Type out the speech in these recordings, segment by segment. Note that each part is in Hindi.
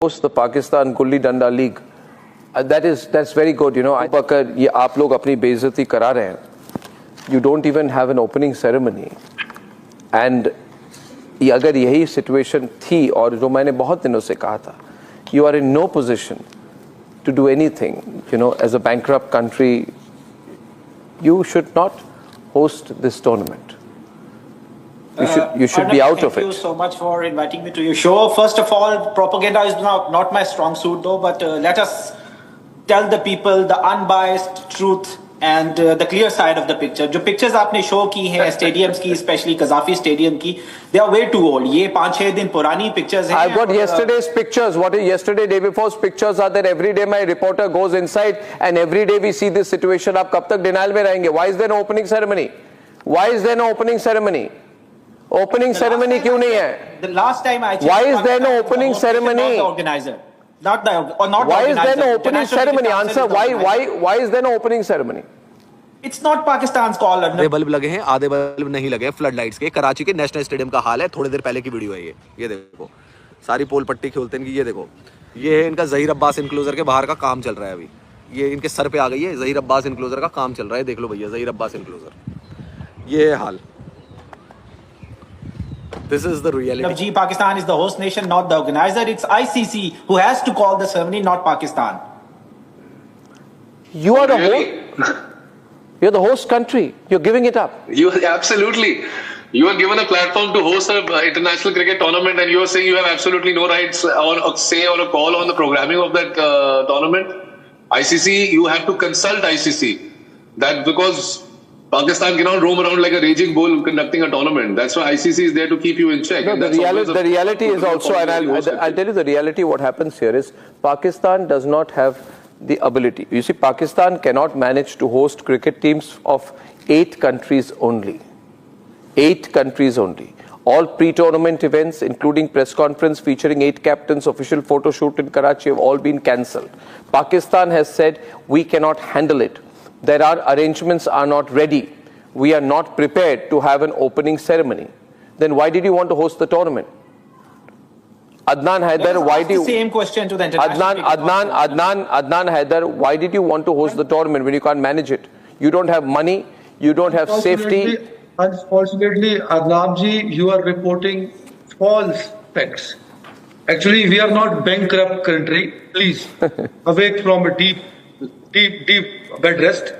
host the Pakistan Gulli Danda League. That's very good, you know. Bakar, ये आप लोग अपनी बेइज्जती करा रहे हैं. You don't even have an opening ceremony. And ये अगर यही situation थी और जो मैंने बहुत दिनों से कहा था, you are in no position to do anything, you know, as a bankrupt country. You should not host this tournament. You should be out of it. Thank you so much for inviting me to your show. First of all, propaganda is not my strong suit though, but let us tell the people the unbiased truth and the clear side of the picture. जो pictures आपने show की हैं stadiums की, especially Qaddafi Stadium की, they are way too old. ये 5-6 दिन पुरानी pictures हैं. I've got yesterday's pictures. What is yesterday, day before's pictures are there. Every day my reporter goes inside and every day we see this situation. आप कब तक denial में रहेंगे? Why is there no opening ceremony? Why is there no opening ceremony? Opening ceremony क्यों नहीं है? The last time I checked, why is there no opening ceremony? Not the organizer. Not the organizer. Why is there no opening ceremony? Answer. Why is there no opening ceremony? It's not Pakistan's call. आधे बल्ब लगे हैं, आधे बल्ब नहीं लगे हैं फ्लड लाइट्स के. कराची के नेशनल स्टेडियम का हाल है. थोड़ी देर पहले की वीडियो है ये देखो. सारी पोल पट्टी खोलते हैं. ये देखो, ये है इनका जहीर अब्बास इनक्लोजर के बाहर का काम चल रहा है. अभी ये इनके सर पे आ गई है. जहीर अब्बास इनक्लोजर का काम चल रहा है. देख लो भैया, जहीर अब्बास इनक्लोजर. ये है हाल. This is the reality. Pakistan is the host nation, not the organizer. It's ICC who has to call the ceremony, not Pakistan. You are the host. You're the host country. You're giving it up. You absolutely. You are given a platform to host an international cricket tournament, and you are saying you have absolutely no rights or a say or a call on the programming of that tournament. ICC, you have to consult ICC. That because Pakistan cannot roam around like a raging bull conducting a tournament. That's why ICC is there to keep you in check. No, the reality is also, and I'll tell you the reality. What happens here is Pakistan does not have the ability. You see, Pakistan cannot manage to host cricket teams of 8 countries only. 8 countries only. All pre-tournament events, including press conference featuring 8 captains, official photo shoot in Karachi, have all been cancelled. Pakistan has said we cannot handle it. There are arrangements are not ready. We are not prepared to have an opening ceremony. Then why did you want to host the tournament? Adnan Haider, why do you... Same question to the international... Adnan Haider, why did you want to host the tournament when you can't manage it? You don't have money, you don't have safety. Unfortunately, Adnan ji, you are reporting false facts. Actually, we are not bankrupt country. Please, awake from a deep bed rest.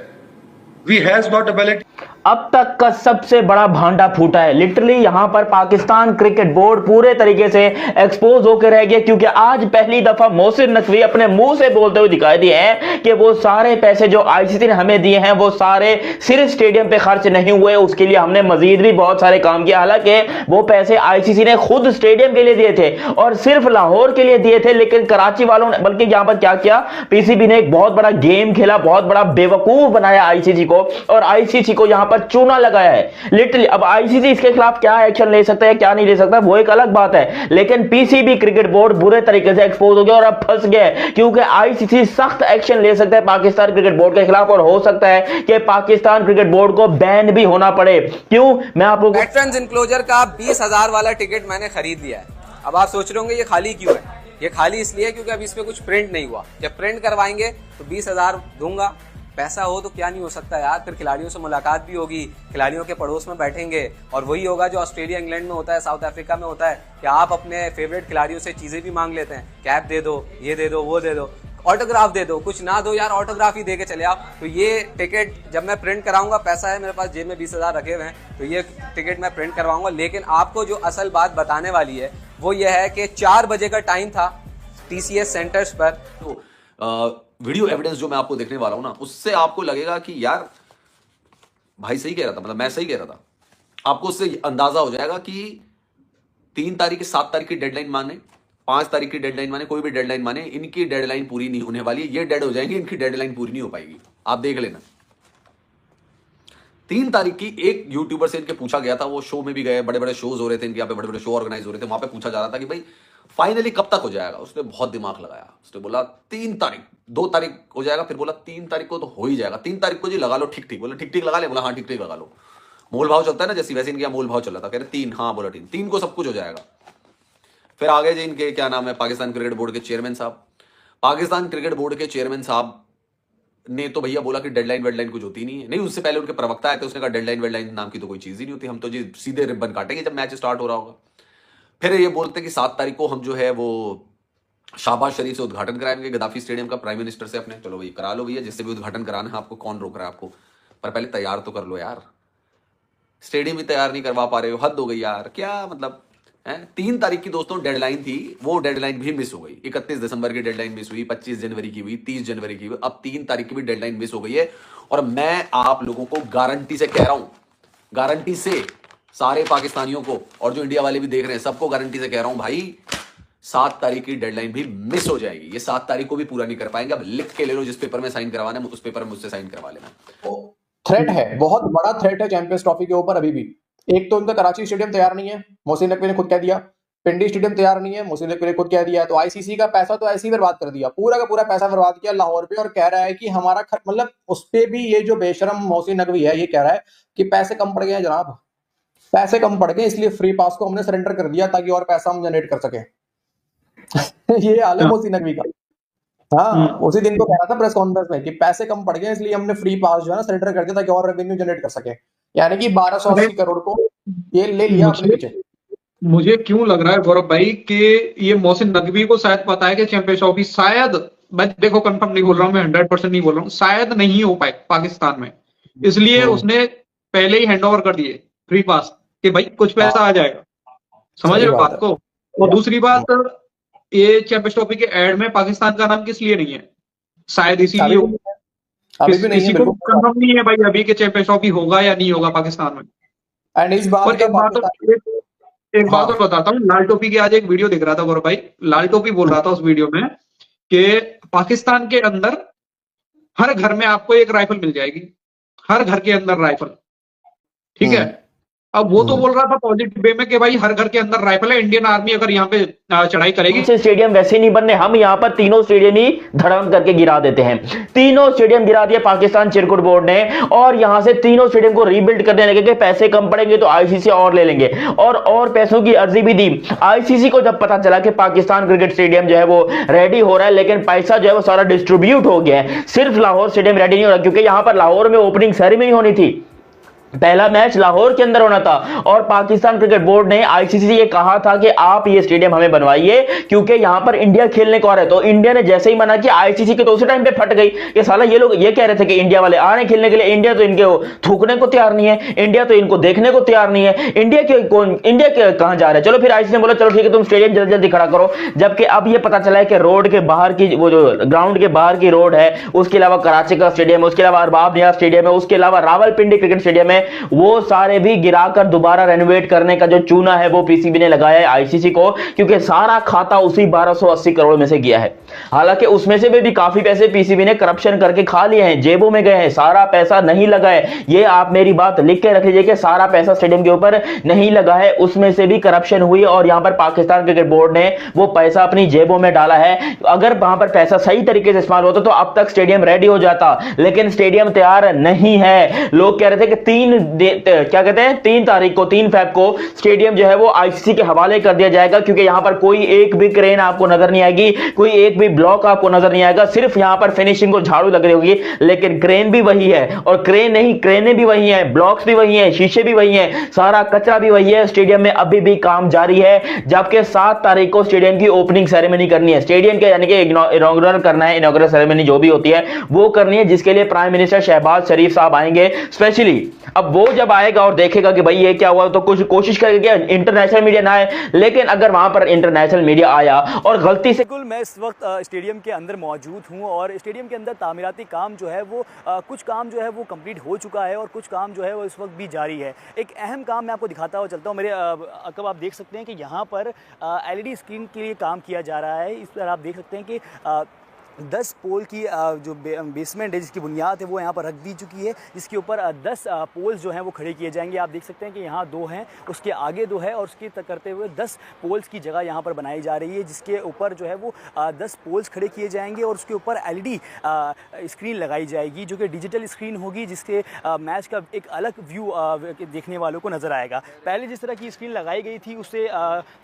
We has got ability. अब तक का सबसे बड़ा भांडा फूटा है. लिटरली यहां पर पाकिस्तान क्रिकेट बोर्ड पूरे तरीके से एक्सपोज होकर रह गया, क्योंकि आज पहली दफा मोहसिन नकवी अपने मुंह से बोलते हुए दिखाई दिए हैं कि वो सारे पैसे जो आईसीसी ने हमें दिए हैं वो सारे सिर्फ स्टेडियम पे खर्च नहीं हुए, उसके लिए हमने मजीद भी बहुत सारे काम किया. हालांकि वो पैसे आईसीसी ने खुद स्टेडियम के लिए दिए थे और सिर्फ लाहौर के लिए दिए थे, लेकिन कराची वालों ने बल्कि यहां पर क्या किया, पीसीबी ने एक बहुत बड़ा गेम खेला, बहुत बड़ा बेवकूफ बनाया आईसीसी को और आईसीसी को यहां पर चूना लगाया है. लिटरली अब आईसीसी इसके खिलाफ क्या एक्शन ले सकता है क्या नहीं ले सकता वो एक अलग बात है, लेकिन पीसीबी क्रिकेट बोर्ड बुरे तरीके से एक्सपोज हो गया और अब फंस गया है, क्योंकि आईसीसी सख्त एक्शन ले सकता है पाकिस्तान क्रिकेट बोर्ड के खिलाफ और हो सकता है कि पाकिस्तान क्रिकेट बोर्ड को बैन भी होना पड़े. क्यों? मैं आप लोगों को वेटरन्स इनक्लोजर का 20,000 वाला टिकट मैंने खरीद लिया है. अब आप सोच रहे होंगे ये खाली क्यों है. ये खाली इसलिए है क्योंकि अभी इस पे कुछ प्रिंट नहीं हुआ. जब प्रिंट करवाएंगे तो 20,000 दूंगा. पैसा हो तो क्या नहीं हो सकता यार. फिर खिलाड़ियों से मुलाकात भी होगी, खिलाड़ियों के पड़ोस में बैठेंगे और वही होगा जो ऑस्ट्रेलिया इंग्लैंड में होता है, साउथ अफ्रीका में होता है कि आप अपने फेवरेट खिलाड़ियों से चीजें भी मांग लेते हैं. कैप दे दो, ये दे दो, वो दे दो, ऑटोग्राफ दे दो. कुछ ना दो यार, ऑटोग्राफ ही दे के चले आओ. तो ये टिकट जब मैं प्रिंट कराऊंगा, पैसा है मेरे पास जेब में 20,000 रखे हुए हैं, तो ये टिकट मैं प्रिंट करवाऊंगा. लेकिन आपको जो असल बात बताने वाली है वो ये है कि 4 बजे का टाइम था टीसीएस सेंटर्स पर. तो वीडियो एविडेंस जो मैं आपको देखने वाला हूं ना, उससे आपको लगेगा कि यार भाई सही कह रहा था, मतलब मैं सही कह रहा था. आपको उससे अंदाजा हो जाएगा कि 3 तारीख 7 तारीख की डेडलाइन माने, 5 तारीख की डेडलाइन माने, कोई भी डेडलाइन माने, इनकी डेडलाइन पूरी नहीं होने वाली है. ये डेड हो जाएंगे, इनकी डेडलाइन पूरी नहीं हो पाएगी. आप देख लेना. 3 तारीख की एक यूट्यूबर से इनके पूछा गया था, वो शो में भी गए, बड़े बड़े शोज हो रहे थे इनके यहाँ पे, बड़े बड़े शो ऑर्गेनाइज हो रहे थे, वहां पे पूछा जा रहा था कि भाई फाइनली कब तक हो जाएगा. उसने बहुत दिमाग लगाया. उसने बोला 3 तारीख, 2 तारीख हो जाएगा, फिर बोला 3 तारीख को तो हो ही जाएगा. 3 तारीख को जी लगा लो ठीक ठीक. बोला ठीक ठीक लगा ले. बोला हाँ ठीक ठीक लगा लो. मोल भाव चलता है ना जैसे, वैसे इनके यहाँ मोल भाव चल रहा था. कह रहे 3, हाँ बोला 3 को सब कुछ हो जाएगा. फिर आगे जी इनके क्या नाम है, पाकिस्तान क्रिकेट बोर्ड के चेयरमैन साहब। पाकिस्तान क्रिकेट बोर्ड के चेयरमैन साहब ने तो भैया बोला कि डेडलाइन वेडलाइन कुछ होती नहीं है। नहीं, उससे पहले उनके प्रवक्ता आए थे, उसने कहा डेडलाइन वेडलाइन नाम की तो कोई चीज ही नहीं होती, हम तो जी सीधे रिबन काटेंगे जब मैच स्टार्ट हो रहा होगा। फिर ये बोलते हैं कि 7 तारीख को हम जो है वो शाहबाज शरीफ से उद्घाटन कराएंगे गद्दाफी स्टेडियम का, प्राइम मिनिस्टर से अपने। चलो भाई करा लो भैया, जिससे भी उद्घाटन कराना है आपको, कौन रोक रहा है आपको, पर पहले तैयार तो कर लो यार। स्टेडियम भी तैयार नहीं करवा पा रहे हो, हद हो गई यार, क्या मतलब है। 3 तारीख की दोस्तों डेडलाइन थी, वो डेडलाइन भी मिस हो गई। 31 दिसंबर की डेडलाइन मिस हुई, 25 जनवरी की हुई, 30 जनवरी की हुई, अब 3 तारीख की भी डेडलाइन मिस हो गई है। और मैं आप लोगों को गारंटी से कह रहा हूं, गारंटी से, सारे पाकिस्तानियों को और जो इंडिया वाले भी देख रहे हैं सबको गारंटी से कह रहा हूं भाई, 7 तारीख की डेडलाइन भी मिस हो जाएगी। ये 7 तारीख को भी पूरा नहीं कर पाएंगे। अब लिख के ले लो, जिस पेपर में साइन करवाना है उस पेपर में मुझसे साइन करवा लेना। थ्रेट है, बहुत बड़ा थ्रेट है चैंपियंस ट्रॉफी के ऊपर अभी भी। एक तो उनका कराची स्टेडियम तैयार नहीं है, मोहसिन नकवी ने खुद कह दिया। पिंडी स्टेडियम तैयार नहीं है, मोहसिन नकवी ने खुद कह दिया। तो आईसीसी का पैसा तो ऐसे ही बर्बाद कर दिया, पूरा का पूरा पैसा बर्बाद किया लाहौर पे। और कह रहा है कि हमारा मतलब उस पे भी ये जो बेशरम मोहसिन नकवी है ये कह रहा है कि पैसे कम पड़ गए हैं जनाब, पैसे कम पड़ गए, इसलिए फ्री पास को हमने सरेंडर कर दिया ताकि और पैसा हम जनरेट कर सके। ये हाल है मोहसिन नकवी का। हाँ, उसी दिन को कह रहा था प्रेस कॉन्फ्रेंस में कि पैसे कम पड़ गए इसलिए हमने फ्री पास जो है ना सरेंडर कर दिया ताकि और रेवेन्यू जनरेट कर सके। यानी कि 1280 करोड़ को ये ले लिया अपने पीछे। मुझे क्यों लग रहा है गौरव भाई कि ये मोहसिन नकवी को शायद पता है कि चैंपियंस ट्रॉफी शायद, मैं देखो कंफर्म नहीं बोल रहा हूँ, मैं 100% नहीं बोल रहा हूँ, शायद नहीं हो पाए पाकिस्तान में, इसलिए उसने पहले ही हैंड ओवर कर दिए फ्री पास कि भाई कुछ पैसा आ जाएगा। समझ रहे हो बात को। और दूसरी बात, ये चैंपियंस ट्रॉफी के एड में पाकिस्तान का नाम किस लिए नहीं है, शायद इसीलिए किसी को कंफर्म नहीं है भाई अभी कि चैंपियंस ट्रॉफी होगा या नहीं होगा पाकिस्तान में। एंड इस बात एक बात और बताता हूँ, लाल टोपी की आज एक वीडियो दिख रहा था गौरव भाई, लाल टोपी बोल रहा था उस वीडियो में कि पाकिस्तान के अंदर हर घर में आपको एक राइफल मिल जाएगी, हर घर के अंदर राइफल, ठीक है। अब वो तो बोल रहा था पॉजिटिव वे में कि भाई हर घर के अंदर राइफल है, इंडियन आर्मी अगर यहाँ पे चढ़ाई करेगी। स्टेडियम वैसे नहीं बनने, हम यहाँ पर तीनों स्टेडियम ही धड़ाम करके गिरा देते हैं। तीनों स्टेडियम गिरा दिया पाकिस्तान क्रिकेट बोर्ड ने, और यहाँ से तीनों स्टेडियम को रीबिल्ड करने लगे कि पैसे कम पड़ेंगे तो आईसीसी और ले लेंगे, और पैसों की अर्जी भी दी। आईसीसी को जब पता चला कि पाकिस्तान क्रिकेट स्टेडियम जो है वो रेडी हो रहा है, लेकिन पैसा जो है वो सारा डिस्ट्रीब्यूट हो गया है, सिर्फ लाहौर स्टेडियम रेडी नहीं हो रहा, क्योंकि यहाँ पर लाहौर में ओपनिंग सेरेमनी होनी थी, पहला मैच लाहौर के अंदर होना था। और पाकिस्तान क्रिकेट बोर्ड ने आईसीसी से ये कहा था कि आप ये स्टेडियम हमें बनवाइए क्योंकि यहां पर इंडिया खेलने को आ रहा है। तो इंडिया ने जैसे ही मना किया, आईसीसी के तो उसी टाइम पे फट गई कि साला ये लोग ये कह रहे थे कि इंडिया वाले आ रहे हैं खेलने के लिए, इंडिया तो इनके थूकने को तैयार नहीं है, इंडिया तो इनको देखने को तैयार नहीं है, इंडिया के कहां जा रहे हैं। चलो फिर आईसीसी ने बोला चलो ठीक है तुम स्टेडियम जल्दी जल्दी खड़ा करो। जबकि अब ये पता चला है कि रोड के बाहर की, वो जो ग्राउंड के बाहर की रोड है, उसके अलावा कराची का स्टेडियम है, उसके अलावा अरबाब नियाज स्टेडियम है, उसके अलावा रावलपिंडी क्रिकेट स्टेडियम है, वो सारे भी गिराकर दोबारा रेनोवेट करने का जो चूना है वो पीसीबी ने लगाया है आईसीसी को, क्योंकि सारा खाता उसी 1280 करोड़ में से गया है। हालांकि उसमें से भी काफी पैसे पीसीबी ने करप्शन करके खा लिए हैं, जेबों में गए हैं, सारा पैसा नहीं लगा है। ये आप मेरी बात लिख के रख लीजिए कि सारा पैसा स्टेडियम के ऊपर नहीं लगा है, उसमें से भी करप्शन हुई और यहां पर पाकिस्तान क्रिकेट बोर्ड ने वो पैसा अपनी जेबों में डाला है। अगर वहां पर पैसा सही तरीके से इस्तेमाल होता तो अब तक स्टेडियम रेडी हो जाता, लेकिन स्टेडियम तैयार नहीं है। लोग कह रहे थे कि 3 तारीख को, 3 फेब को स्टेडियम जो है वो आईसीसी के हवाले कर दिया जाएगा, क्योंकि यहां पर कोई एक भी क्रेन आपको नजर नहीं आएगी, कोई एक भी ब्लॉक आपको नजर नहीं आएगा, सिर्फ यहां पर फिनिशिंग को झाड़ू लग रही होगी, लेकिन क्रेन भी वही है, और क्रेनें भी वही हैं, ब्लॉक्स भी वही हैं, शीशे भी वही हैं, सारा कचरा भी वही है। स्टेडियम में अभी भी काम जारी है, जबकि 7 तारीख को स्टेडियम की ओपनिंग सेरेमनी करनी है, स्टेडियम के यानी कि इनॉग्रेशन करना है, इनॉग्रेशन सेरेमनी जो भी होती है वो करनी है, जिसके लिए प्राइम मिनिस्टर शहबाज शरीफ साहब आएंगे स्पेशली। अब वो जब आएगा और देखेगा कि भाई ये क्या हुआ, तो कुछ कोशिश करेगा कि इंटरनेशनल मीडिया ना आए, लेकिन अगर वहां पर इंटरनेशनल मीडिया आया और गलती से, बिल्कुल मैं इस वक्त स्टेडियम के अंदर मौजूद हूं और स्टेडियम के अंदर तामीराती काम जो है वो कुछ काम जो है वो कंप्लीट हो चुका है और कुछ काम जो है वो इस वक्त भी जारी है। एक अहम काम मैं आपको दिखाता हुआ चलता हूं। मेरे अकब आप देख सकते हैं कि यहाँ पर एलईडी स्क्रीन के लिए काम किया जा रहा है। इस पर आप देख सकते हैं कि 10 पोल की जो बेसमेंट है, जिसकी बुनियाद है वो यहाँ पर रख दी चुकी है, जिसके ऊपर 10 पोल्स जो हैं वो खड़े किए जाएंगे। आप देख सकते हैं कि यहाँ 2 हैं, उसके आगे 2 है और उसके करते हुए 10 पोल्स की जगह यहाँ पर बनाई जा रही है, जिसके ऊपर जो है वो 10 पोल्स खड़े किए जाएंगे और उसके ऊपर LED स्क्रीन लगाई जाएगी, जो कि डिजिटल स्क्रीन होगी, जिसके मैच का एक अलग व्यू देखने वालों को नज़र आएगा। पहले जिस तरह की स्क्रीन लगाई गई थी उससे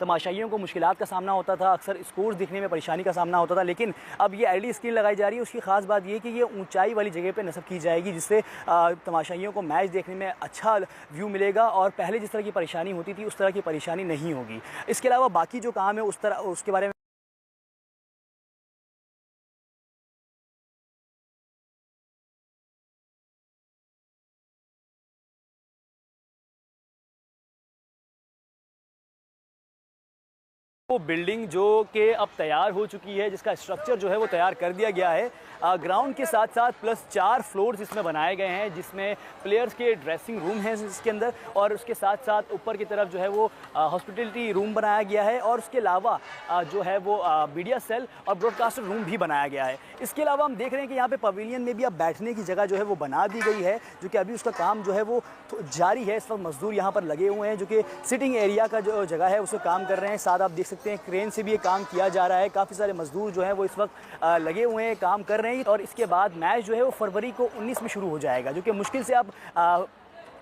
तमाशाइयों को मुश्किलात का सामना होता था, अक्सर स्कोर्स देखने में परेशानी का सामना होता था, लेकिन अब ये LED स्क्रीन लगाई जा रही है। उसकी खास बात ये कि ये ऊंचाई वाली जगह पे नस्ब की जाएगी, जिससे तमाशाइयों को मैच देखने में अच्छा व्यू मिलेगा और पहले जिस तरह की परेशानी होती थी उस तरह की परेशानी नहीं होगी। इसके अलावा बाकी जो काम है उसके बारे में वो बिल्डिंग जो कि अब तैयार हो चुकी है, जिसका स्ट्रक्चर जो है वो तैयार कर दिया गया है। ग्राउंड के साथ साथ प्लस 4 फ्लोर्स इसमें बनाए गए हैं, जिसमें प्लेयर्स के ड्रेसिंग रूम हैं इसके अंदर, और उसके साथ साथ ऊपर की तरफ जो है वो हॉस्पिटलिटी रूम बनाया गया है, और उसके अलावा जो है वो मीडिया सेल और ब्रॉडकास्टर रूम भी बनाया गया है। इसके अलावा हम देख रहे हैं कि यहाँ पे पवेलियन में भी अब बैठने की जगह जो है वो बना दी गई है, जो कि अभी उसका काम जो है वो जारी है। इस वक्त मजदूर यहाँ पर लगे हुए हैं, जो कि सिटिंग एरिया का जो जगह है उसको काम कर रहे हैं। साथ आप देख सकते हैं क्रेन से भी ये काम किया जा रहा है। काफ़ी सारे मजदूर जो हैं वो इस वक्त लगे हुए हैं, काम कर रहे हैं, और इसके बाद मैच जो है वो फरवरी को 19 में शुरू हो जाएगा, जो कि मुश्किल से अब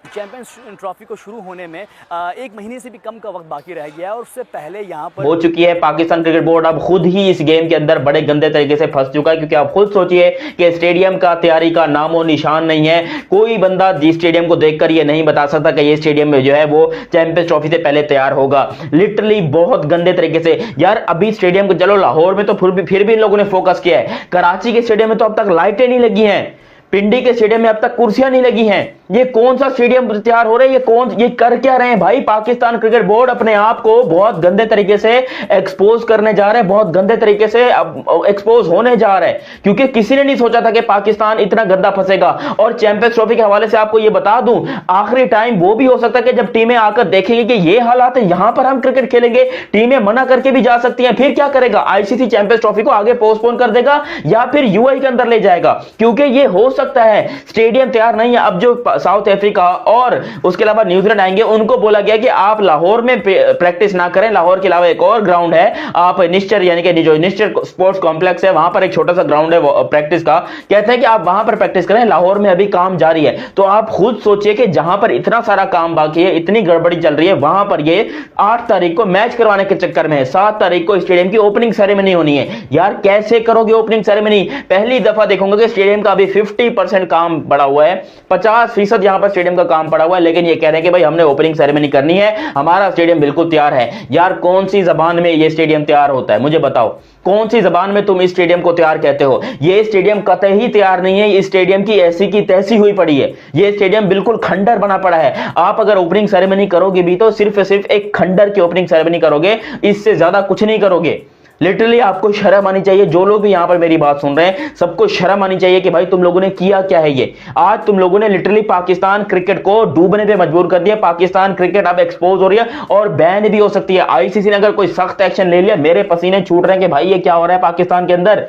चैंपियंस ट्रॉफी को शुरू होने में 1 महीने से भी कम का वक्त बाकी रह गया है, और उससे पहले यहाँ पर हो चुकी है। पाकिस्तान क्रिकेट बोर्ड अब खुद ही इस गेम के अंदर बड़े गंदे तरीके से फंस चुका है, क्योंकि आप खुद सोचिए कि स्टेडियम का तैयारी का नामो निशान नहीं है। कोई बंदा जिस स्टेडियम को देखकर ये नहीं बता सकता कि ये स्टेडियम में जो है वो चैंपियंस ट्रॉफी से पहले तैयार होगा। लिटरली बहुत गंदे तरीके से यार। अभी स्टेडियम को चलो लाहौर में तो फिर भी इन लोगों ने फोकस किया है, कराची के स्टेडियम में तो अब तक लाइटें नहीं लगी हैं, पिंडी के स्टेडियम में अब तक कुर्सियां नहीं लगी हैं। ये कौन सा स्टेडियम तैयार हो रहा है? ये कर क्या रहे हैं भाई? पाकिस्तान क्रिकेट बोर्ड अपने आप को बहुत गंदे तरीके से एक्सपोज करने जा रहे हैं, बहुत गंदे तरीके से एक्सपोज होने जा रहे हैं, क्योंकि किसी ने नहीं सोचा था कि पाकिस्तान इतना गंदा फंसेगा। और चैंपियंस ट्रॉफी के हवाले से आपको ये बता दूं, आखिरी टाइम वो भी हो सकता है कि जब टीमें आकर देखेंगे कि ये हालात है, यहां पर हम क्रिकेट खेलेंगे, टीमें मना करके भी जा सकती हैं। फिर क्या करेगा? आईसीसी चैंपियंस ट्रॉफी को आगे पोस्टपोन कर देगा या फिर यूएई के अंदर ले जाएगा, क्योंकि ये हो सकता है स्टेडियम तैयार नहीं है। अब जो साउथ अफ्रीका और उसके अलावा न्यूजीलैंड आएंगे, उनको बोला गया कि आप लाहौर में प्रैक्टिस ना करें, लाहौर के अलावा एक और ग्राउंड है, आप निश्चर यानी कि जो निश्चर स्पोर्ट्स कॉम्प्लेक्स है, वहां पर एक छोटा सा ग्राउंड है प्रैक्टिस का, कहते हैं कि आप वहां पर प्रैक्टिस करें, लाहौर में अभी काम जारी है। तो आप खुद सोचिए कि जहां पर इतना सारा काम बाकी है, इतनी गड़बड़ी चल रही है, वहां पर ये 8 तारीख को मैच करवाने के चक्कर में है, 7 तारीख को स्टेडियम की ओपनिंग सेरेमनी होनी है। यार कैसे करोगे ओपनिंग सेरेमनी? पहली दफा देखूंगा कि स्टेडियम का अभी 50% काम पड़ा हुआ है, 50% यहां पर स्टेडियम का काम पड़ा हुआ है, लेकिन ये कह रहे हैं कि भाई हमने ओपनिंग सेरेमनी करनी है, हमारा स्टेडियम बिल्कुल तैयार है। यार कौन सी जबान में ये स्टेडियम तैयार होता है? मुझे बताओ, कौन सी जबान में तुम इस स्टेडियम को तैयार कहते हो? ये स्टेडियम कतई तैयार नहीं है, इस स्टेडियम की ऐसी की तैसी हुई पड़ी है, ये स्टेडियम बिल्कुल खंडर बना पड़ा है। आप अगर ओपनिंग सेरेमनी करोगे भी तो सिर्फ एक खंडर की ओपनिंग सेरेमनी करोगे, इससे ज्यादा कुछ नहीं करोगे। लिटरली आपको शर्म आनी चाहिए, जो लोग भी यहां पर मेरी बात सुन रहे हैं सबको शर्म आनी चाहिए कि भाई तुम लोगों ने किया क्या है। ये आज तुम लोगों ने लिटरली पाकिस्तान क्रिकेट को डूबने पे मजबूर कर दिया। पाकिस्तान क्रिकेट अब एक्सपोज हो रही है और बैन भी हो सकती है। आईसीसी ने अगर कोई सख्त एक्शन ले लिया, मेरे पसीने छूट रहे हैं कि भाई ये क्या हो रहा है पाकिस्तान के अंदर,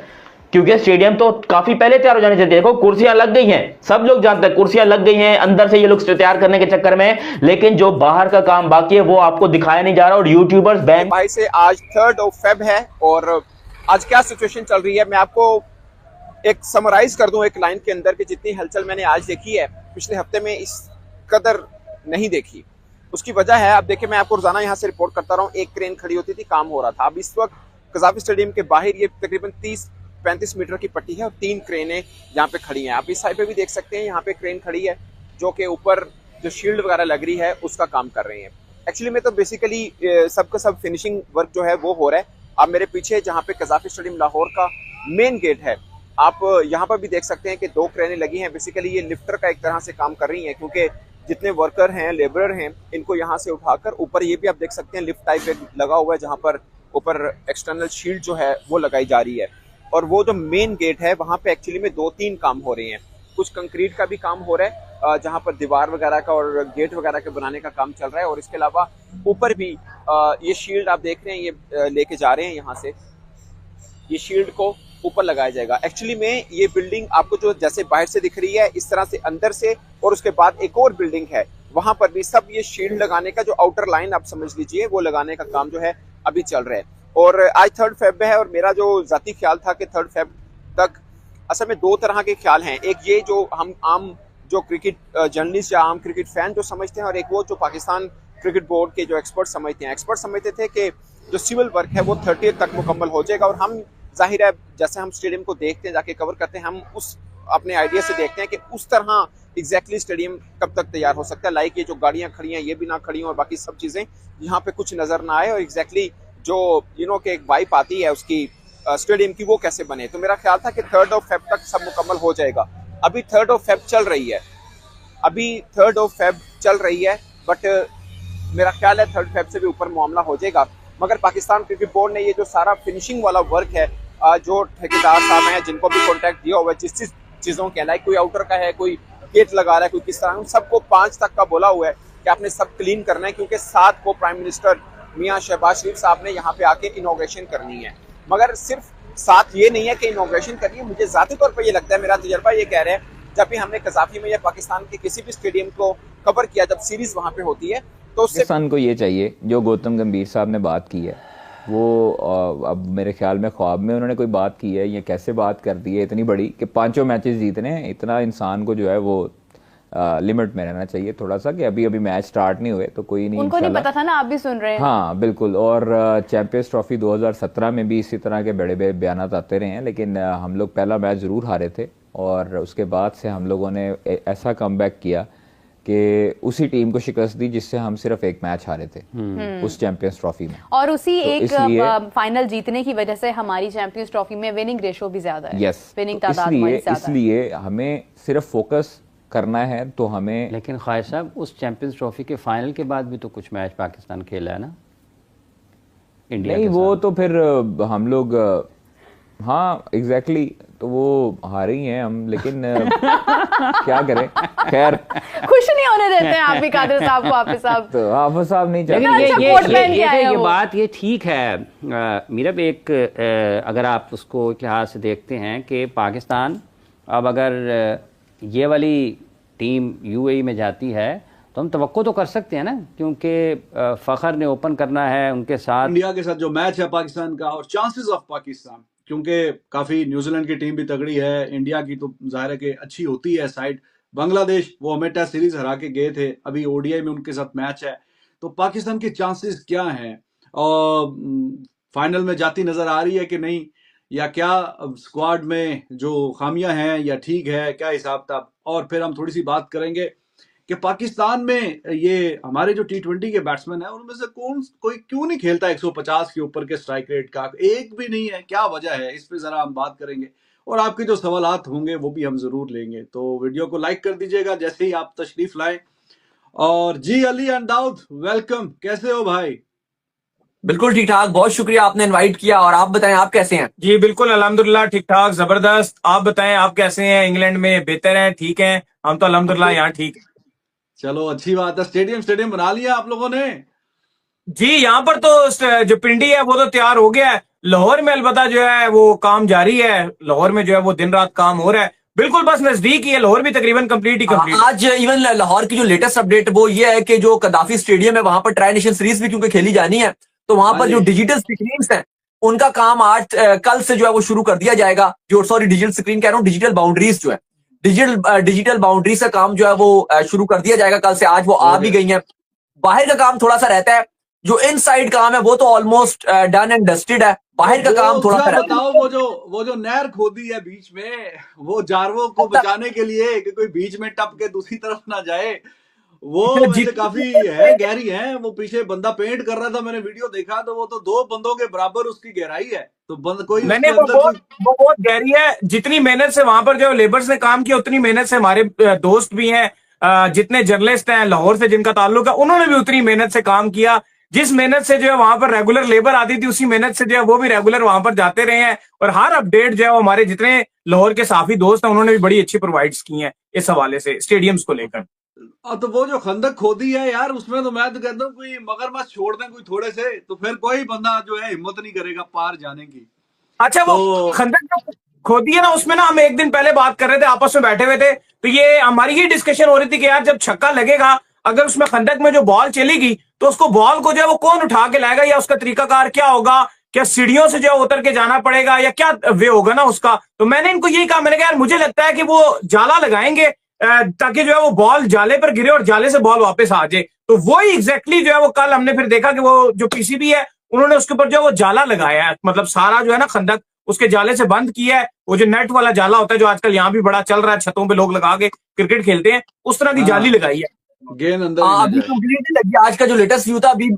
क्योंकि स्टेडियम तो काफी पहले तैयार हो जाने चाहिए। देखो कुर्सियां लग गई हैं, सब लोग जानते हैं कुर्सियां लग गई हैं, अंदर से ये लोग तैयार करने के चक्कर में, लेकिन जो बाहर का काम बाकी है वो आपको दिखाया नहीं जा रहा। और यूट्यूबर्स बैन भाई से आज 3 फेब है और आज क्या सिचुएशन चल रही है मैं आपको एक समराइज कर दूं एक लाइन के अंदर कि जितनी हलचल मैंने आज देखी है पिछले हफ्ते में इस कदर नहीं देखी। उसकी वजह है, अब देखिए मैं आपको रोजाना यहाँ से रिपोर्ट करता रहा हूँ, एक क्रेन खड़ी होती थी, काम हो रहा था। अब इस वक्त कज़ाफी स्टेडियम के बाहर ये तकरीबन 30-35 मीटर की पट्टी है और 3 क्रेनें यहाँ पे खड़ी हैं। आप इस साइड पे भी देख सकते हैं, यहाँ पे क्रेन खड़ी है जो कि ऊपर जो शील्ड वगैरह लग रही है उसका काम कर रही है। एक्चुअली में तो बेसिकली सबका सब फिनिशिंग वर्क जो है वो हो रहा है। आप मेरे पीछे जहाँ पे कज़ाफी स्टेडियम लाहौर का मेन गेट है, आप यहाँ पर भी देख सकते हैं कि 2 क्रेनें लगी हैं। बेसिकली ये लिफ्टर का एक तरह से काम कर रही हैं, क्योंकि जितने वर्कर हैं, लेबरर हैं, इनको यहाँ से उठाकर ऊपर, ये भी आप देख सकते हैं लिफ्ट टाइप एक लगा हुआ है जहाँ पर ऊपर एक्सटर्नल शील्ड जो है वो लगाई जा रही है। और वो जो मेन गेट है वहाँ पे एक्चुअली में 2-3 काम हो रहे हैं। कुछ कंक्रीट का भी काम हो रहा है जहाँ पर दीवार वगैरह का और गेट वगैरह के बनाने का काम चल रहा है। और इसके अलावा ऊपर भी ये शील्ड आप देख रहे हैं, ये लेके जा रहे हैं यहाँ से, ये शील्ड को ऊपर लगाया जाएगा। एक्चुअली में ये बिल्डिंग आपको जो जैसे बाहर से दिख रही है इस तरह से अंदर से, और उसके बाद एक और बिल्डिंग है वहां पर भी सब ये शील्ड लगाने का जो आउटर लाइन आप समझ लीजिए वो लगाने का काम जो है अभी चल रहा है। और आज 3 फेब है और मेरा जो जाती ख्याल था कि 3 फेब तक असल में 2 तरह के ख्याल हैं। एक ये जो हम आम जो क्रिकेट जर्नलिस्ट या आम क्रिकेट फैन जो समझते हैं, और एक वो जो पाकिस्तान क्रिकेट बोर्ड के जो एक्सपर्ट समझते हैं। एक्सपर्ट समझते थे कि जो सिविल वर्क है वो 30 तक मुकम्मल हो जाएगा, और हम जाहिर है जैसे हम स्टेडियम को देखते हैं जाके कवर करते हैं, हम उस अपने आइडिया से देखते हैं कि उस तरह एग्जैक्टली स्टेडियम कब तक तैयार हो सकता है। लाइक ये जो गाड़ियां खड़ी हैं ये भी ना खड़ी हों और बाकी सब चीज़ें यहाँ पे कुछ नज़र ना आए, और एग्जैक्टली जो कि एक वाइब आती है उसकी स्टेडियम की वो कैसे बने। तो मेरा ख्याल था कि 3 फेब तक सब मुकम्मल हो जाएगा। अभी 3 फेब चल रही है, बट मेरा ख्याल है 3 फेब से भी ऊपर मामला हो जाएगा। मगर पाकिस्तान क्रिकेट बोर्ड ने ये जो सारा फिनिशिंग वाला वर्क है, जो ठेकेदार साहब हैं जिनको भी कॉन्ट्रैक्ट दिया हुआ है जिस चीज़ों के, लाइक कोई आउटर का है, कोई गेट लगा रहा है, कोई किस तरह, उन सबको 5 तक का बोला हुआ है कि आपने सब क्लीन करना है, क्योंकि 7 को प्राइम मिनिस्टर मियां शहबाज शरीफ साहब ने यहाँ पे आके इनॉग्रेशन करनी है। मगर सिर्फ 7 ये नहीं है कि इनॉग्रेशन करनी है, मुझे ज़ाती तौर पर ये लगता है, मेरा तजर्बा ये कह रहा है, जब भी हमने कजाफी में या पाकिस्तान के किसी भी स्टेडियम को कवर किया, जब सीरीज वहाँ पे होती है, तो उससे पाकिस्तान को ये चाहिए जो गौतम गंभीर साहब ने बात की है वो अब मेरे ख्याल में ख्वाब में उन्होंने कोई बात की है या कैसे बात कर दी है इतनी बड़ी कि 5 मैचेस जीतने हैं। इतना इंसान को जो है वो लिमिट में रहना चाहिए थोड़ा सा, कि अभी मैच स्टार्ट नहीं हुए तो कोई नहीं, उनको नहीं पता था ना, आप भी सुन रहे हैं। हाँ बिल्कुल। और चैंपियंस ट्रॉफी 2017 में भी इसी तरह के बड़े बड़े बयान आते रहे हैं, लेकिन हम लोग पहला मैच ज़रूर हारे थे और उसके बाद से हम लोगों ने ऐसा कमबैक किया कि उसी टीम को शिकस्त दी जिससे हम सिर्फ एक मैच हारे थे उस चैंपियंस ट्रॉफी में, और उसी तो एक फाइनल जीतने की वजह से हमारी चैंपियंस ट्रॉफी में विनिंग रेशो भी ज्यादा है। यस, विनिंग तादाद हमारी ज्यादा है। इसलिए हमें सिर्फ फोकस करना है तो हमें। लेकिन ख्वाहिर साहब उस चैंपियंस ट्रॉफी के फाइनल के बाद भी तो कुछ मैच पाकिस्तान खेला है ना इंडिया नहीं, के वो साथ। तो फिर हम लोग हाँ एग्जैक्टली तो वो हारे ही हैं हम, लेकिन क्या करें, खैर खुश नहीं होने देते हैं आप भी कादिर साहब को। हाफिज साहब तो हाफिज साहब नहीं चाहते। लेकिन ये बात ये ठीक है मीरब, एक अगर आप उसको एक लिहाज से देखते हैं कि पाकिस्तान अब अगर ये वाली टीम यूएई में जाती है तो हम तवक्को तो कर सकते हैं ना, क्योंकि फ़खर ने ओपन करना है उनके साथ, इंडिया के साथ जो मैच है पाकिस्तान का, और चांसेस ऑफ पाकिस्तान, क्योंकि काफी न्यूजीलैंड की टीम भी तगड़ी है, इंडिया की तो जाहिर है कि अच्छी होती है साइड, बांग्लादेश वो हमें टेस्ट सीरीज हरा के गए थे, अभी ओडीआई में उनके साथ मैच है, तो पाकिस्तान के चांसेस क्या हैं और फाइनल में जाती नजर आ रही है कि नहीं, या क्या स्क्वाड में जो खामियां हैं या ठीक है, क्या हिसाब था। और फिर हम थोड़ी सी बात करेंगे कि पाकिस्तान में ये हमारे जो T20 के बैट्समैन हैं उनमें से कोई क्यों नहीं खेलता 150 के ऊपर के स्ट्राइक रेट का, एक भी नहीं है, क्या वजह है, इस पे जरा हम बात करेंगे और आपके जो सवालात होंगे वो भी हम जरूर लेंगे। तो वीडियो को लाइक कर दीजिएगा जैसे ही आप तशरीफ लाएं। और जी अली एंड दाऊद, वेलकम, कैसे हो भाई? बिल्कुल ठीक ठाक, बहुत शुक्रिया आपने इनवाइट किया। और आप बताएं आप कैसे हैं? जी बिल्कुल अल्हम्दुलिल्लाह ठीक ठाक जबरदस्त। आप बताएं आप कैसे हैं? इंग्लैंड में बेहतर हैं? ठीक हैं? हम तो अल्हम्दुलिल्लाह यहाँ ठीक। चलो अच्छी बात है। स्टेडियम बना लिया आप लोगों ने? जी यहाँ पर तो जो पिंडी है वो तो तैयार हो गया है। लाहौर में अलबत्ता जो है वो काम जारी है, लाहौर में जो है वो दिन रात काम हो रहा है, बिल्कुल बस नजदीक ही है, लाहौर भी तकरीबन कंप्लीट। आज इवन लाहौर की जो लेटेस्ट अपडेट वो ये है कि जो कदाफी स्टेडियम है वहां पर ट्राई नेशन सीरीज भी क्योंकि खेली जानी है, तो वहां पर जो डिजिटल स्क्रीन्स हैं उनका काम आज कल से जो है वो शुरू कर दिया जाएगा। जो सॉरी डिजिटल स्क्रीन कह रहा हूँ, डिजिटल बाउंड्रीज जो है, डिजिटल बाउंड्रीज का काम जो है वो शुरू कर दिया जाएगा कल से। आज वो आ भी गई है। बाहर का काम थोड़ा सा रहता है, जो इनसाइड काम है वो तो ऑलमोस्ट डन एंड डस्टेड है। बाहर का काम थोड़ा सा बताओ, वो जो नहर खोदी है बीच में, वो जारवों को बचाने के लिए कि कोई बीच में टप के दूसरी तरफ ना जाए, वो वैसे काफी है, गहरी है। वो पीछे बंदा पेंट कर रहा था, मैंने वीडियो देखा, तो वो तो 2 बंदों के बराबर उसकी गहराई है। तो कोई नहीं वो बहुत गहरी है। जितनी मेहनत से वहां पर जो लेबर्स ने काम किया उतनी मेहनत से हमारे दोस्त भी हैं, जितने जर्नलिस्ट हैं लाहौर से जिनका ताल्लुक है, उन्होंने भी उतनी मेहनत से काम किया। जिस मेहनत से जो है वहां पर रेगुलर लेबर आती थी, उसी मेहनत से जो है वो भी रेगुलर वहां पर जाते रहे हैं। और हर अपडेट जो है वो हमारे जितने लाहौर के साफी दोस्त हैं उन्होंने भी बड़ी अच्छी प्रोवाइड्स की हैं इस हवाले से स्टेडियम्स को लेकर। तो वो जो खंदक खोदी है यार, उसमें तो मैं तो कहता हूँ कोई मगरमच्छ छोड़ दें कोई थोड़े से, तो फिर कोई बंदा जो है हिम्मत नहीं करेगा पार जाने की। अच्छा वो खंदक जो खोदी है ना, उसमें ना हम एक दिन पहले बात कर रहे थे, आपस में बैठे हुए थे, तो ये हमारी ही डिस्कशन हो रही थी कि यार जब छक्का लगेगा, अगर उसमें खंदक में जो बॉल चलेगी तो उसको बॉल को जो है वो कौन उठा के लाएगा, या उसका तरीकाकार क्या होगा, क्या सीढ़ियों से जो है उतर के जाना पड़ेगा, या क्या वे होगा ना उसका। तो मैंने इनको यही कहा, मैंने कहा यार मुझे लगता है कि वो जाला लगाएंगे ताकि जो है वो बॉल जाले पर गिरे और जाले से बॉल वापस आ जाए। तो वही एग्जैक्टली जो है वो कल हमने फिर देखा कि वो जो पीसीबी है उन्होंने उसके ऊपर जो वो जाला लगाया है, मतलब सारा जो है ना खंदक उसके जाले से बंद किया है। वो जो नेट वाला जाला होता है जो आजकल यहाँ भी बड़ा चल रहा है, छतों पे लोग लगा के क्रिकेट खेलते हैं, उस तरह की जाली लगाई है। गेंद अंदर अभी कंप्लीट लगी, आज का जो लेटेस्ट व्यू था अभी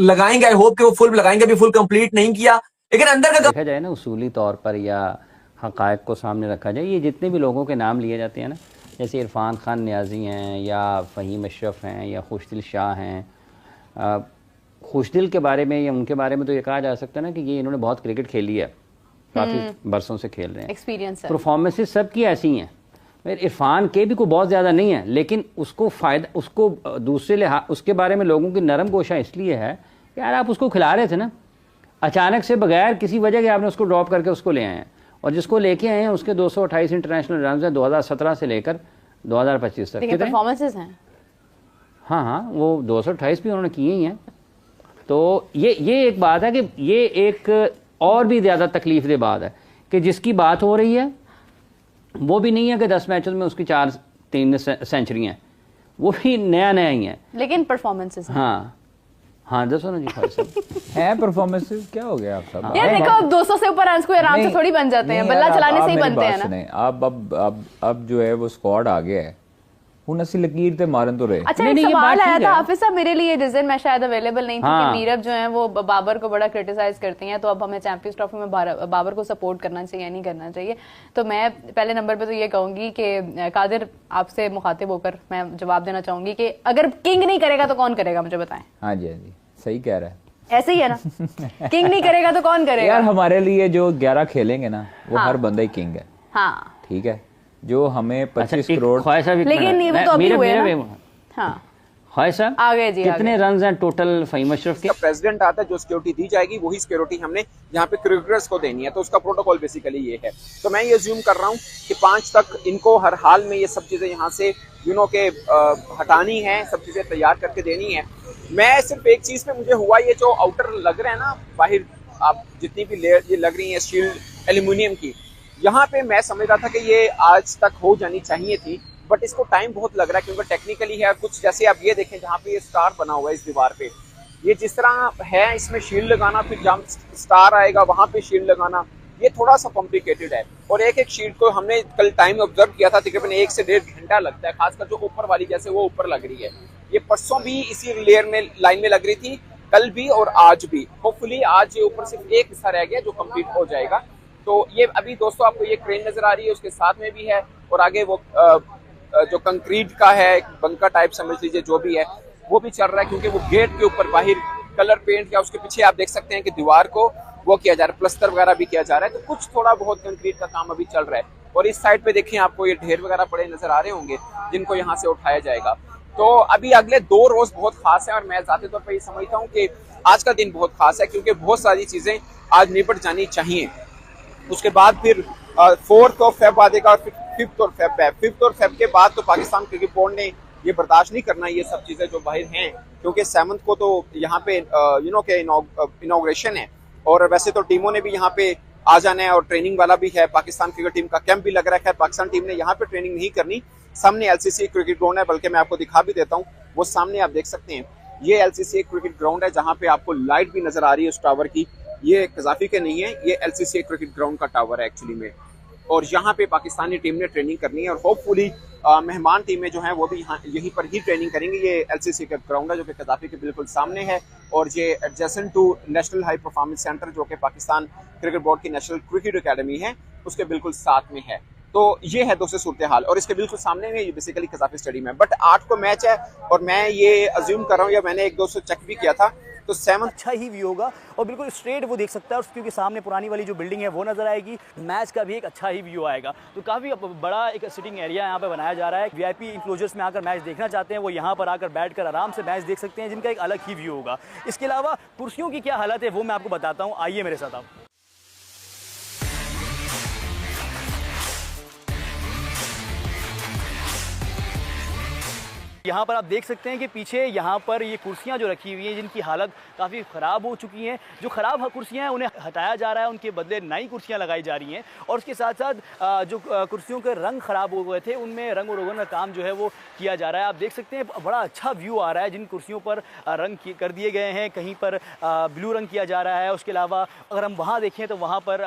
लगाएंगे, आई होप कि वो फुल लगाएंगे, अभी फुल कंप्लीट नहीं किया, लेकिन अंदर का देखा जाए ना उसूली तौर पर या हकायक को सामने रखा जाए, ये जितने भी लोगों के नाम लिए जाते हैं ना, जैसे इरफान खान न्याजी हैं या फ़हीम अशरफ हैं या खुशदिल शाह हैं, खुशदिल के बारे में या उनके बारे में तो ये कहा जा सकता है ना कि ये इन्होंने बहुत क्रिकेट खेली है, काफ़ी बरसों से खेल रहे हैं, एक्सपीरियंस है, परफॉर्मेंसेस सबकी ऐसी हैं। इरफान के भी कोई बहुत ज़्यादा नहीं है, लेकिन उसको फ़ायदा, उसको दूसरे लिहाज उसके बारे में लोगों की नरम गोशा इसलिए है कि यार आप उसको खिला रहे थे ना, अचानक से बगैर किसी वजह के आपने उसको ड्रॉप करके उसको ले आए हैं, और जिसको लेके आए हैं उसके 228 इंटरनेशनल रन हैं 2017 से लेकर 2025 तक। लेकिन परफॉर्मेंसेस हैं, हाँ हाँ, वो 228 भी उन्होंने किए ही हैं। तो ये एक बात है कि ये एक और भी ज़्यादा तकलीफ दे बात है कि जिसकी बात हो रही है वो भी नहीं है कि 10 मैचों में उसकी 4-3 सेंचुरी हैं, वो भी नया ही है, लेकिन परफॉर्मेंसेस हाँ दसो ना जी है परफॉर्मेंसेस, क्या हो गया आप सब? यार देखो अब 200 से ऊपर रन को आराम से थोड़ी बन जाते हैं, बल्ला चलाने से ही बनते हैं ना। अब जो है वो स्क्वाड आ गया है, हुन असली लकीर ते मारन तो रहे। अच्छा एक सवाल आया था हाफिज साहब मेरे लिए, जिस दिन मैं शायद अवेलेबल नहीं थी, कि मीरब जो है वो बाबर को बड़ा क्रिटिसाइज करती हैं, तो अब हमें चैंपियंस ट्रॉफी में बाबर को सपोर्ट करना चाहिए नहीं करना चाहिए। तो मैं पहले नंबर पे तो ये कहूंगी कि कादिर आपसे मुखातिब होकर मैं जवाब देना चाहूंगी कि अगर किंग नहीं करेगा तो कौन करेगा, मुझे बताएं। हाँ जी सही कह रहा है, ऐसे ही है ना, किंग नहीं करेगा तो कौन करेगा? यार हमारे लिए जो 11 खेलेंगे ना वो हर बंदा ही किंग है। हाँ ठीक है, जो हमें 25 करोड़, लेकिन वो तो अभी हुए ना। हाँ साहब आ गए जी, कितने रन हैं टोटल फ़हीम अशरफ के? प्रेसिडेंट आता है, जो सिक्योरिटी दी जाएगी वही सिक्योरिटी हमने यहाँ पे क्रिकेटर्स को देनी है, तो उसका प्रोटोकॉल बेसिकली ये है। तो मैं ये अज्यूम कर रहा हूँ कि 5 तक इनको हर हाल में ये सब चीजें यहाँ से के हटानी है, सब चीजें तैयार करके देनी है। मैं सिर्फ एक चीज पे मुझे हुआ, ये जो आउटर लग रहा है ना बाहर, आप जितनी भी लेयर ये लग रही है शील्ड एल्यूमिनियम की, यहाँ पे मैं समझ रहा था कि ये आज तक हो जानी चाहिए थी, बट इसको टाइम बहुत लग रहा है क्योंकि टेक्निकली है कुछ। जैसे आप ये देखें जहाँ पे ये स्टार बना हुआ है इस दीवार पे, ये जिस तरह है इसमें शील्ड लगाना, फिर जहाँ स्टार आएगा वहां पे शील्ड लगाना, ये थोड़ा सा कॉम्प्लिकेटेड है। और एक शील्ड को हमने कल टाइम ऑब्जर्व किया था, तकरीबन 1 से 1.5 घंटा लगता है, खासकर जो ऊपर वाली जैसे वो ऊपर लग रही है। ये परसों भी इसी लेयर में लाइन में लग रही थी, कल भी और आज भी। होपफुली आज ये ऊपर सिर्फ एक हिस्सा रह गया जो कंप्लीट हो जाएगा। तो ये अभी दोस्तों आपको ये क्रेन नजर आ रही है, उसके साथ में भी है, और आगे वो जो कंक्रीट का है बंका टाइप समझ लीजिए जो भी है वो भी चल रहा है, क्योंकि वो गेट के ऊपर बाहर कलर पेंट या उसके पीछे आप देख सकते हैं कि दीवार को वो किया जा रहा है, प्लस्तर वगैरह भी किया जा रहा है। तो कुछ थोड़ा बहुत कंक्रीट का काम अभी चल रहा है। और इस साइड पे देखें आपको ये ढेर वगैरह पड़े नजर आ रहे होंगे जिनको यहाँ से उठाया जाएगा। तो अभी अगले 2 रोज बहुत खास है, और मैं जाते तौर पर ये समझता हूँ कि आज का दिन बहुत खास है, क्योंकि बहुत सारी चीजें आज निपट जानी चाहिए। उसके बाद फिर 4 फेब आ जाएगा, और फिर 5 फेब के बाद तो पाकिस्तान क्रिकेट बोर्ड ने ये बर्दाश्त नहीं करना ये सब चीजें जो बाहर हैं, क्योंकि 7 को तो यहाँ पे के इनॉग्रेशन है, और वैसे तो टीमों ने भी यहाँ पे आ जाना है, और ट्रेनिंग वाला भी है, पाकिस्तान क्रिकेट टीम का कैंप भी लग रहा है। पाकिस्तान टीम ने यहाँ पे ट्रेनिंग नहीं करनी, सामने LCC क्रिकेट ग्राउंड है, बल्कि मैं आपको दिखा भी देता हूँ, वो सामने आप देख सकते हैं, ये LCC क्रिकेट ग्राउंड है, जहाँ पे आपको लाइट भी नजर आ रही है उस टावर की। ये कजाफी के नहीं है, ये LCC क्रिकेट ग्राउंड का टावर है एक्चुअली में, और यहाँ पे पाकिस्तानी टीम ने ट्रेनिंग करनी है, और होपफुली मेहमान टीमें जो हैं वो भी यहाँ यहीं पर ही ट्रेनिंग करेंगी। ये LCC का ग्राउंड है जो कि कजाफी के बिल्कुल सामने है, और ये adjacent to national high performance centre जो कि पाकिस्तान क्रिकेट बोर्ड की नेशनल क्रिकेट एकेडमी है उसके बिल्कुल साथ में है। तो ये है दोस्तों सूरत हाल, और इसके बिल्कुल सामने में ये बेसिकली कजाफी स्टेडियम है। बट 8 को मैच है, और मैं ये अज्यूम कर रहा हूँ, या मैंने 1-2 से चेक भी किया था, तो 7 अच्छा ही व्यू होगा, और बिल्कुल स्ट्रेट वो देख सकता है, और क्योंकि सामने पुरानी वाली जो बिल्डिंग है वो नजर आएगी, मैच का भी एक अच्छा ही व्यू आएगा। तो काफ़ी बड़ा एक सिटिंग एरिया यहाँ पे बनाया जा रहा है। VIP इंक्लोजर्स में आकर मैच देखना चाहते हैं वो यहाँ पर आकर बैठकर आराम से मैच देख सकते हैं, जिनका एक अलग ही व्यू होगा। इसके अलावा कुर्सियों की क्या हालत है वो मैं आपको बताता हूँ, आइए मेरे साथ आप। यहाँ पर आप देख सकते हैं कि पीछे यहाँ पर ये कुर्सियाँ जो रखी हुई हैं जिनकी हालत काफ़ी ख़राब हो चुकी हैं, जो ख़राब कुर्सियाँ हैं उन्हें हटाया जा रहा है, उनके बदले नई कुर्सियाँ लगाई जा रही हैं। और उसके साथ साथ जो कुर्सियों के रंग ख़राब हो गए थे उनमें रंग रोगन का काम जो है वो किया जा रहा है। आप देख सकते हैं बड़ा अच्छा व्यू आ रहा है, जिन कुर्सियों पर रंग कर दिए गए हैं, कहीं पर ब्लू रंग किया जा रहा है, उसके अलावा अगर हम वहाँ देखें तो वहाँ पर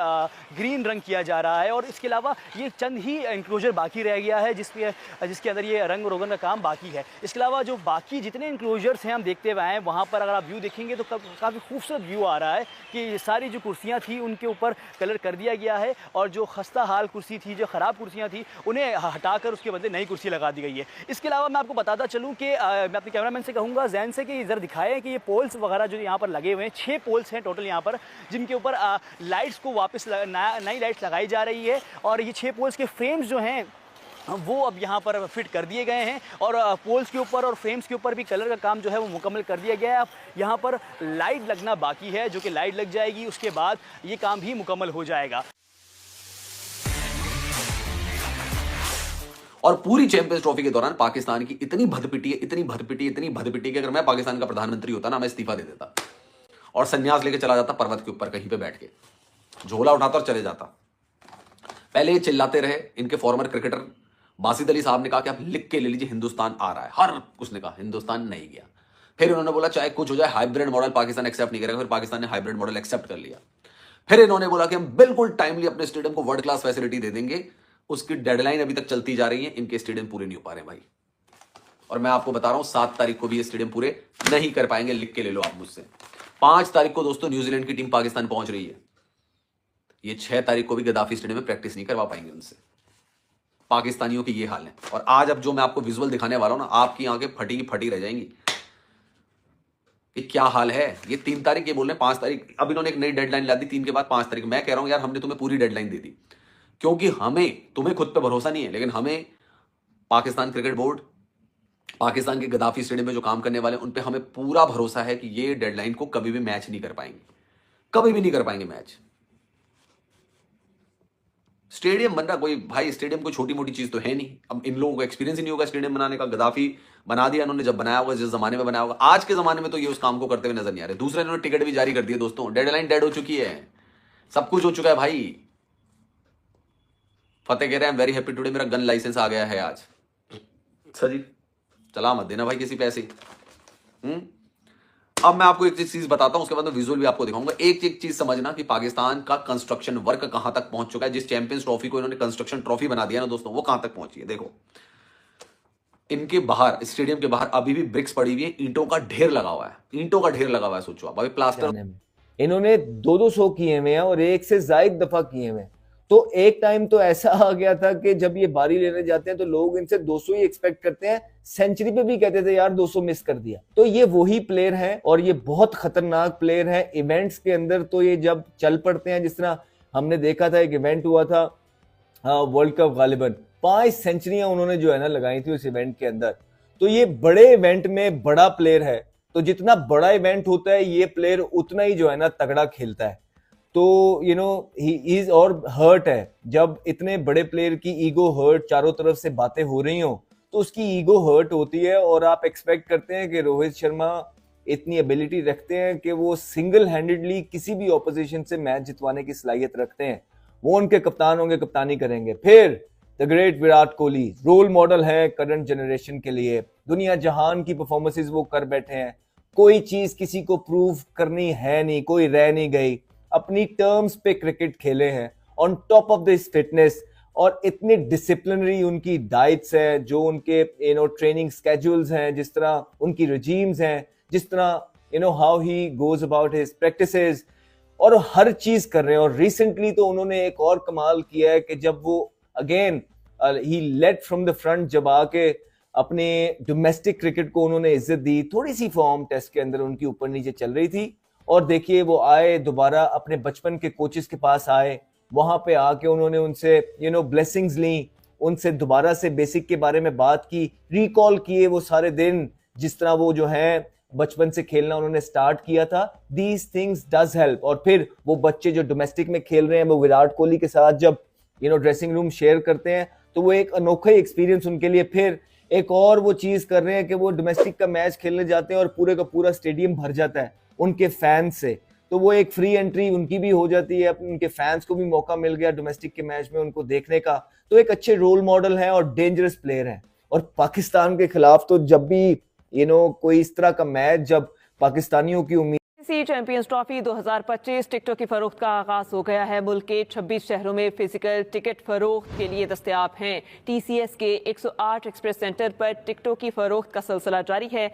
ग्रीन रंग किया जा रहा है। और इसके अलावा ये चंद ही इंक्लोजर बाकी रह गया है जिसके अंदर ये रंग रोगन का काम बाकी है। इसके अलावा जो बाकी जितने इंक्लोजर्स हैं हम देखते हुए आए हैं, वहाँ पर अगर आप व्यू देखेंगे तो काफ़ी खूबसूरत व्यू आ रहा है कि सारी जो कुर्सियाँ थी उनके ऊपर कलर कर दिया गया है और जो खस्ता हाल कुर्सी थी, जो ख़राब कुर्सियाँ थी, उन्हें हटाकर उसके बदले नई कुर्सी लगा दी गई है। इसके अलावा मैं आपको बताता चलूँ कि मैं अपने कैमरामैन से कहूँगा जैन से कि इधर दिखाएं कि ये पोल्स वगैरह जो यहाँ पर लगे हुए हैं, 6 पोल्स हैं टोटल यहाँ पर, जिनके ऊपर लाइट्स को वापस नई लाइट्स लगाई जा रही है। और ये 6 पोल्स के फ्रेम्स जो हैं वो अब यहाँ पर फिट कर दिए गए हैं और पोल्स के ऊपर और फ्रेम्स के ऊपर भी कलर का काम जो है वो मुकम्मल कर दिया गया है। अब यहाँ पर लाइट लगना बाकी है, जो कि लाइट लग जाएगी, उसके बाद ये काम भी मुकम्मल हो जाएगा। और पूरी चैंपियंस ट्रॉफी के दौरान पाकिस्तान की इतनी भदपिटी कि अगर मैं पाकिस्तान का प्रधानमंत्री होता ना, मैं इस्तीफा दे देता और संन्यास लेके चला जाता पर्वत के ऊपर कहीं पे बैठ के, झोला उठाता और चले जाता। पहले ये चिल्लाते रहे, इनके फॉर्मर क्रिकेटर बासित अली साहब ने कहा कि आप लिख के ले लीजिए हिंदुस्तान आ रहा है, हर उसने कहा हिंदुस्तान नहीं गया। फिर उन्होंने बोला चाहे कुछ हो जाए हाइब्रिड मॉडल पाकिस्तान एक्सेप्ट नहीं करेगा, फिर पाकिस्तान ने हाइब्रिड मॉडल एक्सेप्ट कर लिया। फिर इन्होंने बोला कि हम बिल्कुल टाइमली अपने स्टेडियम को वर्ल्ड क्लास फैसिलिटी दे देंगे, उसकी डेडलाइन अभी तक चलती जा रही है, इनके स्टेडियम पूरे नहीं हो पा रहे भाई। और मैं आपको बता रहा हूं 7 तारीख को भी ये स्टेडियम पूरे नहीं कर पाएंगे, लिख के ले लो आप मुझसे। 5 तारीख को दोस्तों न्यूजीलैंड की टीम पाकिस्तान पहुंच रही है, ये 6 तारीख को भी गद्दाफी स्टेडियम में प्रैक्टिस नहीं करवा पाएंगे उनसे। पाकिस्तानियों की ये हाल है। और आज अब जो मैं आपको विजुअल दिखाने वाला हूं ना, आपकी आंखें फटी की फटी रह जाएंगी कि क्या हाल है। ये 3 तारीख ये बोल रहे हैं 5 तारीख, अब इन्होंने एक नई डेडलाइन ला दी 3 के बाद 5 तारीख। मैं कह रहा हूं यार हमने तुम्हें पूरी डेडलाइन दे दी, क्योंकि हमें तुम्हें खुद पे भरोसा नहीं है, लेकिन हमें पाकिस्तान क्रिकेट बोर्ड, पाकिस्तान के गद्दाफी स्टेडियम में जो काम करने वाले उन पे हमें पूरा भरोसा है कि ये डेडलाइन को कभी भी मैच नहीं कर पाएंगे, कभी भी नहीं कर पाएंगे मैच। स्टेडियम बन रहा कोई भाई, स्टेडियम कोई छोटी मोटी चीज तो है नहीं। अब इन लोगों को एक्सपीरियंस ही नहीं होगा स्टेडियम बनाने का। गद्दाफी बना दिया इन्होंने, जब बनाया होगा, जिस जमाने में बनाया होगा, आज के जमाने में तो ये उस काम को करते हुए नजर नहीं आ रहे। दूसरे इन्होंने टिकट भी जारी कर दिए दोस्तों, डेडलाइन डेड हो चुकी है, सब कुछ हो चुका है भाई। फतेह कह रहे हैं वेरी हैप्पी टुडे, मेरा गन लाइसेंस आ गया है आज। अच्छा जी, चला मत देना भाई किसी पे ऐसे। अब मैं आपको एक चीज बताता हूं, उसके बाद मैं विजुअल भी आपको दिखाऊंगा। एक चीज समझना कि पाकिस्तान का कंस्ट्रक्शन वर्क कहां तक पहुंच चुका है। जिस चैंपियंस ट्रॉफी को इन्होंने कंस्ट्रक्शन ट्रॉफी बना दिया ना दोस्तों, वो कहां तक पहुंची है देखो। इनके बाहर, स्टेडियम के बाहर अभी भी ब्रिक्स पड़ी हुई है, ईंटों का ढेर लगा हुआ है, ईंटों का ढेर लगा हुआ है। सोचो आप, अभी प्लास्टर इन्होंने 200 किए हुए हैं और एक से ज्यादा दफा किए हुए हैं। तो एक टाइम तो ऐसा आ गया था कि जब ये बारी लेने जाते हैं तो लोग इनसे 200 ही एक्सपेक्ट करते हैं, सेंचुरी पे भी कहते थे यार 200 मिस कर दिया। तो ये वही प्लेयर हैं और ये बहुत खतरनाक प्लेयर हैं। इवेंट्स के अंदर तो ये जब चल पड़ते हैं, जिस तरह हमने देखा था एक इवेंट हुआ था वर्ल्ड कप, गालिबन 5 सेंचुरियां उन्होंने जो है ना लगाई थी उस इवेंट के अंदर। तो ये बड़े इवेंट में बड़ा प्लेयर है, तो जितना बड़ा इवेंट होता है ये प्लेयर उतना ही जो है ना तगड़ा खेलता है। तो यू नो ही इज और हर्ट है, जब इतने बड़े प्लेयर की ईगो हर्ट, चारों तरफ से बातें हो रही हो तो उसकी ईगो हर्ट होती है। और आप एक्सपेक्ट करते हैं कि रोहित शर्मा इतनी एबिलिटी रखते हैं कि वो सिंगल हैंडेडली किसी भी ऑपोजिशन से मैच जितवाने की सलाहियत रखते हैं। वो उनके कप्तान होंगे, कप्तानी करेंगे। फिर the great Virat Kohli role model है करंट जनरेशन के लिए, दुनिया जहान की परफॉर्मेंसेस वो कर बैठे हैं, कोई चीज किसी को प्रूव करनी है नहीं, कोई रह नहीं गई, अपनी टर्म्स पे क्रिकेट खेले हैं on top of this fitness. और इतनी डिसिप्लिनरी उनकी डाइट्स है, जो उनके ट्रेनिंग स्केड्यूल्स हैं, जिस तरह उनकी रिजीम्स हैं, जिस तरह how he goes about his practices, और हर चीज कर रहे हैं। और रिसेंटली तो उन्होंने एक और कमाल किया है कि जब वो अगेन ही लेड फ्रॉम द फ्रंट, जब आके अपने डोमेस्टिक क्रिकेट को उन्होंने इज्जत दी। थोड़ी सी फॉर्म टेस्ट के अंदर उनकी ऊपर नीचे चल रही थी, और देखिए वो आए दोबारा अपने बचपन के कोचेस के पास आए, वहां पे आके उन्होंने उनसे ब्लेसिंग्स ली, उनसे दोबारा से बेसिक के बारे में बात की, रिकॉल किए वो सारे दिन जिस तरह वो जो है बचपन से खेलना उन्होंने स्टार्ट किया था। These things does help. और फिर वो बच्चे जो डोमेस्टिक में खेल रहे हैं, वो विराट कोहली के साथ जब ड्रेसिंग रूम शेयर करते हैं, तो वो एक अनोखा एक्सपीरियंस उनके लिए। फिर एक और वो चीज कर रहे हैं कि वो डोमेस्टिक का मैच खेलने जाते हैं और पूरे का पूरा स्टेडियम भर जाता है उनके फैंस से, तो वो एक फ्री एंट्री उनकी भी हो जाती है, उनके फैंस को भी मौका मिल गया डोमेस्टिक के मैच में उनको देखने का। तो एक अच्छे रोल मॉडल हैं और डेंजरस प्लेयर हैं। और पाकिस्तान के खिलाफ तो जब भी कोई इस तरह का मैच, जब पाकिस्तानियों की उम्मीद चैंपियंस ट्रॉफी 2025 टिकटों की फरोख्त का आगाज हो गया है। मुल्क के 26 शहरों में फिजिकल टिकट फरोख्त के लिए दस्तयाब हैं। TCS के 108 एक्सप्रेस सेंटर पर टिकटों की फरोख्त का सिलसिला जारी है।